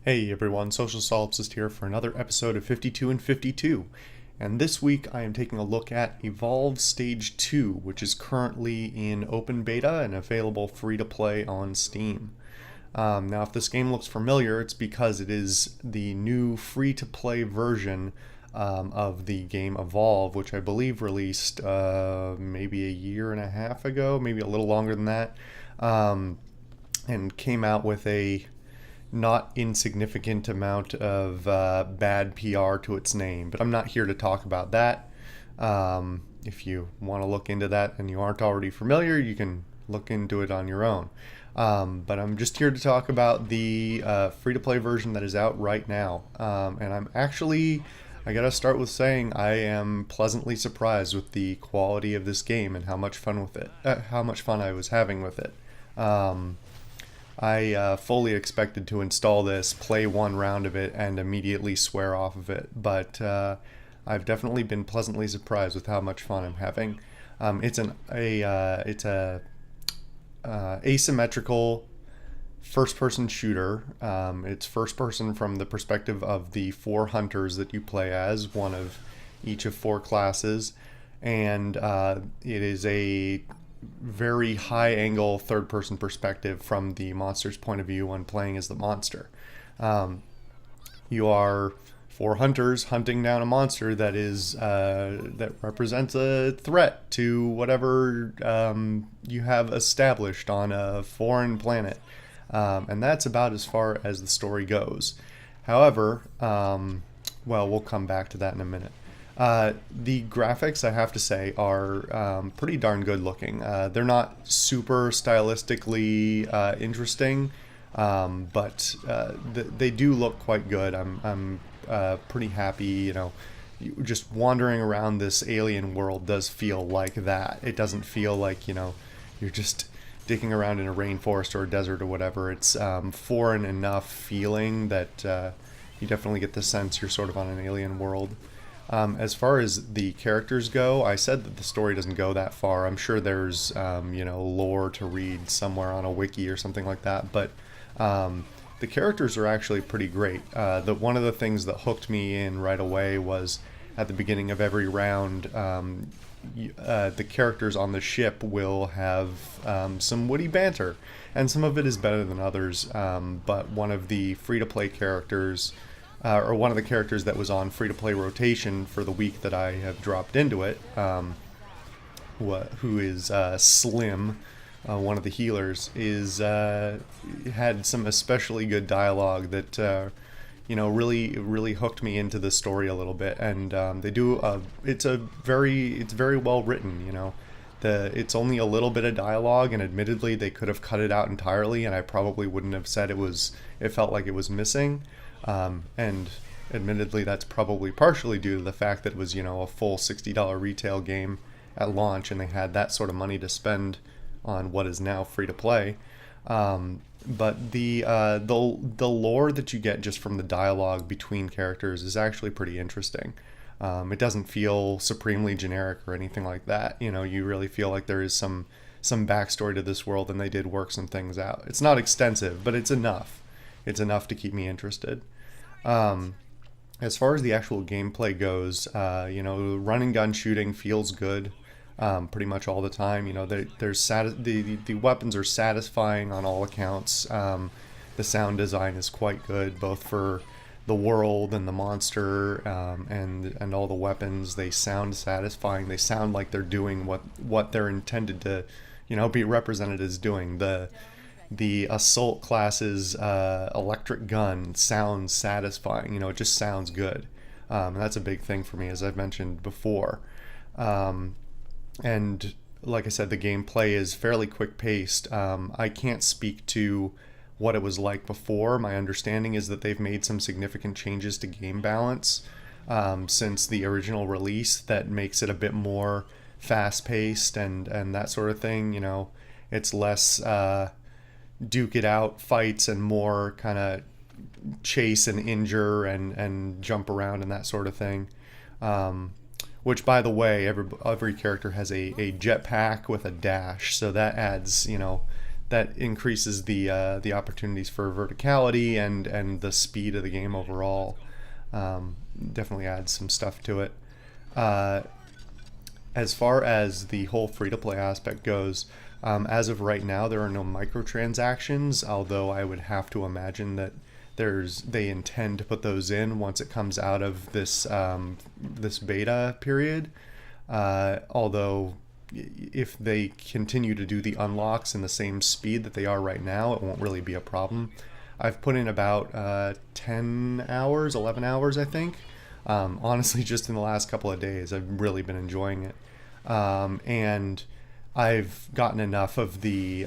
Hey everyone, Social Solipsist here for another episode of 52 and 52. And this week I am taking a look at Evolve Stage 2, which is currently in open beta and available free to play on Steam. Now, if this game looks familiar, it's because it is the new free to play version of the game Evolve, which I believe released maybe a year and a half ago, maybe a little longer than that, and came out with a not insignificant amount of bad PR to its name. But I'm not here to talk about that. If you want to look into that and you aren't already familiar, you can look into it on your own. But I'm just here to talk about the free to play version that is out right now. And I gotta start with saying I am pleasantly surprised with the quality of this game and how much fun I was having with it. I fully expected to install this, play one round of it, and immediately swear off of it. But I've definitely been pleasantly surprised with how much fun I'm having. It's a asymmetrical first-person shooter. It's first-person from the perspective of the four hunters that you play as, one of each of four classes, and it is a very high angle third person perspective from the monster's point of view when playing as the monster. You are four hunters hunting down a monster that represents a threat to whatever you have established on a foreign planet, and that's about as far as the story goes. However, well, we'll come back to that in a minute. The graphics, I have to say, are pretty darn good looking. They're not super stylistically interesting, but they do look quite good. I'm pretty happy. Just wandering around this alien world does feel like that. It doesn't feel like you're just digging around in a rainforest or a desert or whatever. It's foreign enough feeling that you definitely get the sense you're sort of on an alien world. As far as the characters go, I said that the story doesn't go that far. I'm sure there's, lore to read somewhere on a wiki or something like that. But the characters are actually pretty great. One of the things that hooked me in right away was at the beginning of every round, the characters on the ship will have some witty banter, and some of it is better than others. But one of the free-to-play characters, or one of the characters that was on free-to-play rotation for the week that I have dropped into it, who is Slim, one of the healers, had some especially good dialogue that really hooked me into the story a little bit, and it's very well written. It's only a little bit of dialogue, and admittedly they could have cut it out entirely, and I probably wouldn't have said it felt like it was missing. And admittedly, that's probably partially due to the fact that it was, a full $60 retail game at launch, and they had that sort of money to spend on what is now free to play. But the lore that you get just from the dialogue between characters is actually pretty interesting. It doesn't feel supremely generic or anything like that. You really feel like there is some backstory to this world, and they did work some things out. It's not extensive, but it's enough. It's enough to keep me interested. As far as the actual gameplay goes, run and gun shooting feels good pretty much all the time. The weapons are satisfying on all accounts. The sound design is quite good, both for the world and the monster, and all the weapons. They sound satisfying. They sound like they're doing what they're intended to, be represented as doing. The assault class's electric gun sounds satisfying. It just sounds good. And that's a big thing for me, as I've mentioned before. And like I said, the gameplay is fairly quick-paced. I can't speak to what it was like before. My understanding is that they've made some significant changes to game balance since the original release that makes it a bit more fast-paced and that sort of thing. It's less duke it out fights and more kind of chase and injure and jump around and that sort of thing. Which, by the way, every character has a jetpack with a dash, so that adds that increases the opportunities for verticality and the speed of the game overall. Definitely adds some stuff to it. Uh, as far as the whole free-to-play aspect goes, as of right now, there are no microtransactions, although I would have to imagine that they intend to put those in once it comes out of this beta period. Although if they continue to do the unlocks in the same speed that they are right now, it won't really be a problem. I've put in about 10 hours, 11 hours, I think. Honestly, just in the last couple of days, I've really been enjoying it. And I've gotten enough of the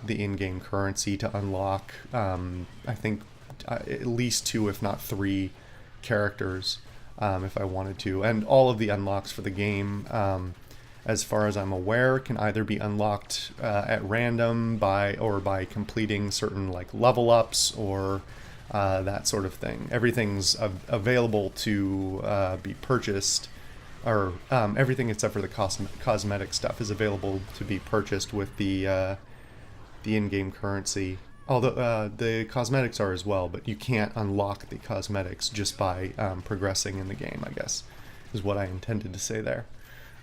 in-game currency to unlock, I think, at least 2, if not 3, characters, if I wanted to. And all of the unlocks for the game, as far as I'm aware, can either be unlocked at random by completing certain like level ups or that sort of thing. Everything's available to be purchased, or everything except for the cosmetic stuff is available to be purchased with the in-game currency. Although the cosmetics are as well, but you can't unlock the cosmetics just by progressing in the game, I guess, is what I intended to say there.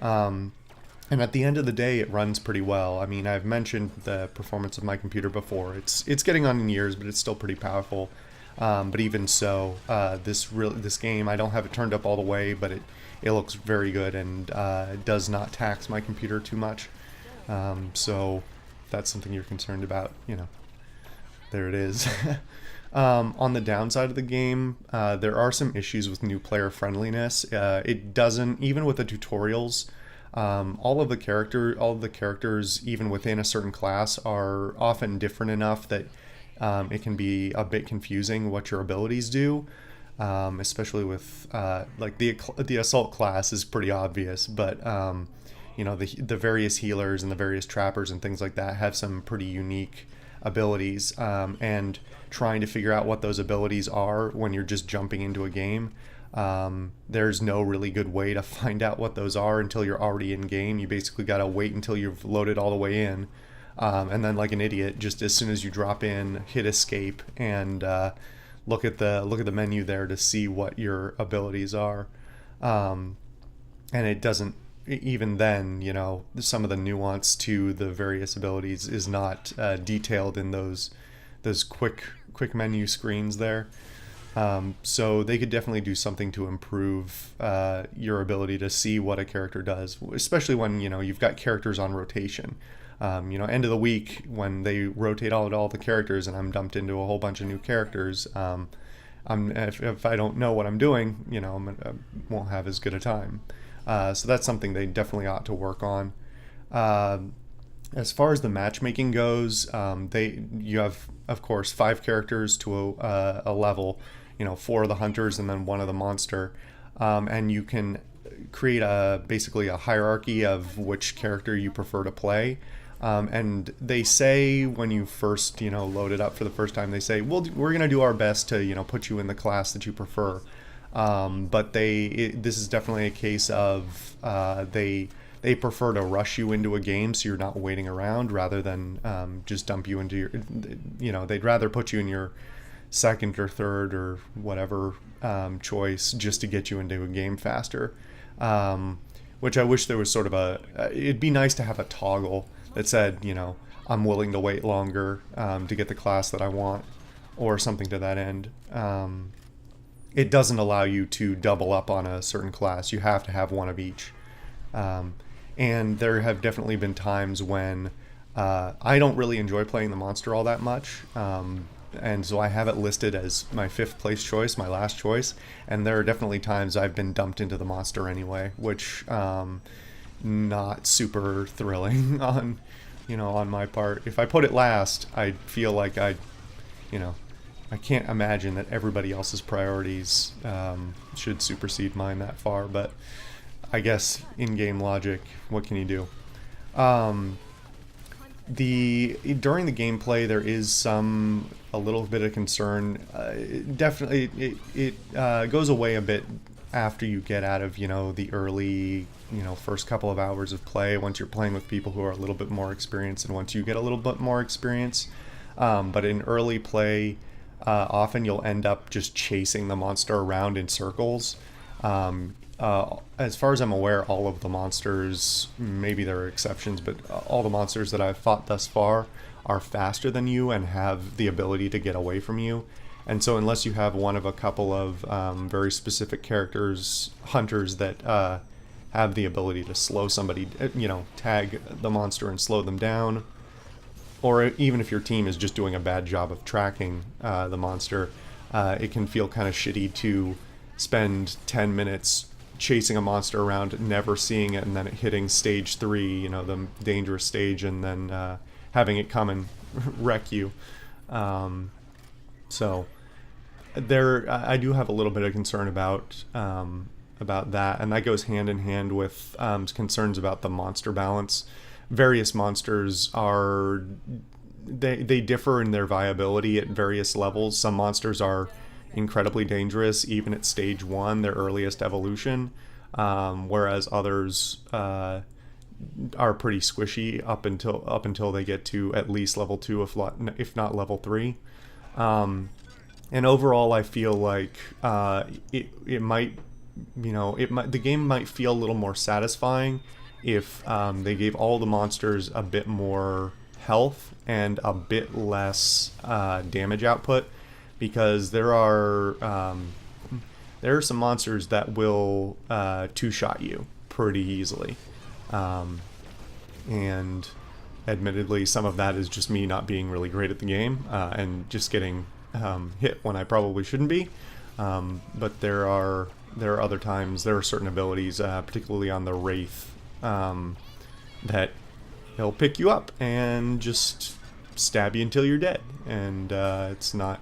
And at the end of the day, it runs pretty well. I mean, I've mentioned the performance of my computer before. It's getting on in years, but it's still pretty powerful. But even so, this game, I don't have it turned up all the way, but it looks very good and does not tax my computer too much. So if that's something you're concerned about, there it is. On the downside of the game, there are some issues with new player friendliness. It doesn't, even with the tutorials, all of the characters, even within a certain class, are often different enough that it can be a bit confusing what your abilities do. Especially with like the assault class is pretty obvious, but the various healers and the various trappers and things like that have some pretty unique abilities, and trying to figure out what those abilities are when you're just jumping into a game. There's no really good way to find out what those are until you're already in game. You basically got to wait until you've loaded all the way in, and then like an idiot, just as soon as you drop in, hit escape and look at the menu there to see what your abilities are. And it doesn't, even then, some of the nuance to the various abilities is not detailed in those quick menu screens there. So they could definitely do something to improve your ability to see what a character does, especially when you've got characters on rotation. End of the week when they rotate all the characters and I'm dumped into a whole bunch of new characters. If I don't know what I'm doing, I won't have as good a time. So that's something they definitely ought to work on. As far as the matchmaking goes, you have, of course, 5 characters to a level, 4 of the hunters and then 1 of the monster, and you can create basically a hierarchy of which character you prefer to play. And they say when you first, load it up for the first time, they say, well, we're going to do our best to, put you in the class that you prefer. But this is definitely a case of they prefer to rush you into a game so you're not waiting around rather than just dump you into they'd rather put you in your second or third or whatever choice just to get you into a game faster. Which I wish there was sort of it'd be nice to have a toggle that said, I'm willing to wait longer to get the class that I want, or something to that end. It doesn't allow you to double up on a certain class. You have to have one of each. And there have definitely been times when I don't really enjoy playing the monster all that much. And so I have it listed as my 5th place choice, my last choice. And there are definitely times I've been dumped into the monster anyway, which not super thrilling on my part. If I put it last, I feel like I can't imagine that everybody else's priorities should supersede mine that far, but I guess in-game logic, what can you do? During the gameplay, there is a little bit of concern. Definitely, it goes away a bit after you get out of, the early, first couple of hours of play, once you're playing with people who are a little bit more experienced, and once you get a little bit more experience. But in early play, often you'll end up just chasing the monster around in circles. As far as I'm aware, all of the monsters, maybe there are exceptions, but all the monsters that I've fought thus far are faster than you and have the ability to get away from you. And so unless you have one of a couple of very specific hunters that have the ability to slow somebody, tag the monster and slow them down, or even if your team is just doing a bad job of tracking the monster, it can feel kind of shitty to spend 10 minutes chasing a monster around, never seeing it, and then it hitting stage 3, the dangerous stage, and then having it come and wreck you. So I do have a little bit of concern about that, and that goes hand in hand with concerns about the monster balance. Various monsters they differ in their viability at various levels. Some monsters are incredibly dangerous even at stage 1, their earliest evolution, whereas others are pretty squishy up until they get to at least level 2, if not level 3. And overall, I feel like the game might feel a little more satisfying if they gave all the monsters a bit more health and a bit less damage output, because there are some monsters that will two-shot you pretty easily. And admittedly, some of that is just me not being really great at the game and just getting hit when I probably shouldn't be. But there are other times, there are certain abilities, particularly on the Wraith, that he'll pick you up and just stab you until you're dead, and it's not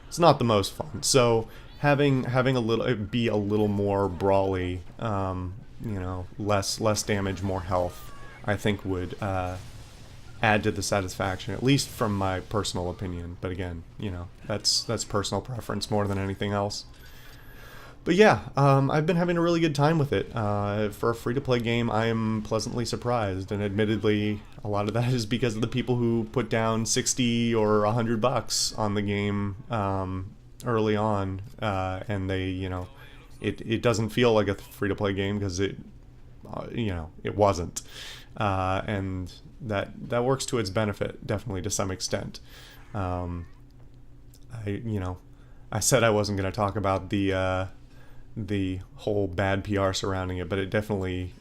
the most fun. So having it be a little more brawly, less damage, more health, I think would add to the satisfaction, at least from my personal opinion. But again, that's personal preference more than anything else. But yeah, I've been having a really good time with it. For a free-to-play game, I am pleasantly surprised, and admittedly, a lot of that is because of the people who put down $60 or $100 on the game early on, and they, it doesn't feel like a free-to-play game because it wasn't, and that works to its benefit, definitely, to some extent. I said I wasn't going to talk about the whole bad PR surrounding it, but it definitely,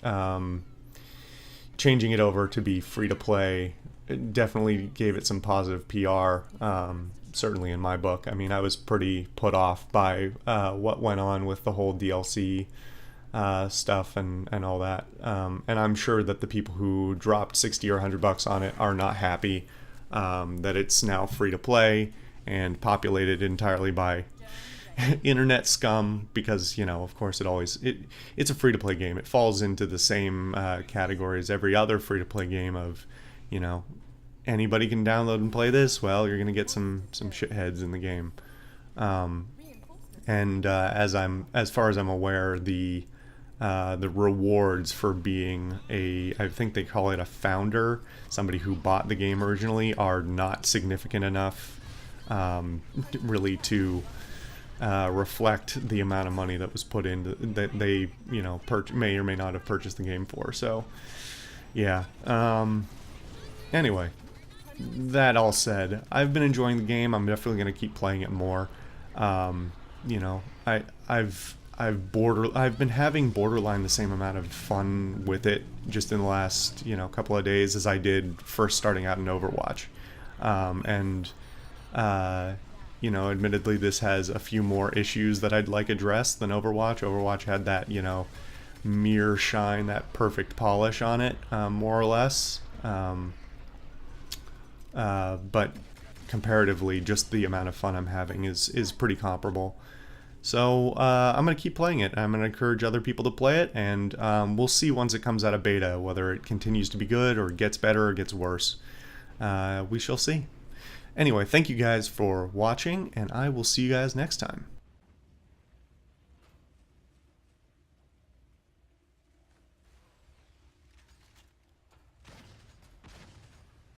changing it over to be free to play, it definitely gave it some positive PR, certainly in my book. I mean, I was pretty put off by what went on with the whole DLC stuff and all that, and I'm sure that the people who dropped $60 or $100 on it are not happy that it's now free to play and populated entirely by internet scum, because of course it's a free-to-play game. It falls into the same category as every other free-to-play game of anybody can download and play this. Well, you're gonna get some shitheads in the game, and as far as I'm aware, the rewards for being I think they call it a founder, somebody who bought the game originally, are not significant enough really to reflect the amount of money that was put in that they may or may not have purchased the game for. So yeah, anyway, that all said, I've been enjoying the game. I'm definitely going to keep playing it more. I've been having borderline the same amount of fun with it just in the last couple of days as I did first starting out in Overwatch, admittedly, this has a few more issues that I'd like addressed than Overwatch. Overwatch had that, mirror shine, that perfect polish on it, more or less. But comparatively, just the amount of fun I'm having is pretty comparable. So I'm going to keep playing it. I'm going to encourage other people to play it, and we'll see once it comes out of beta whether it continues to be good or gets better or gets worse. We shall see. Anyway, thank you guys for watching, and I will see you guys next time.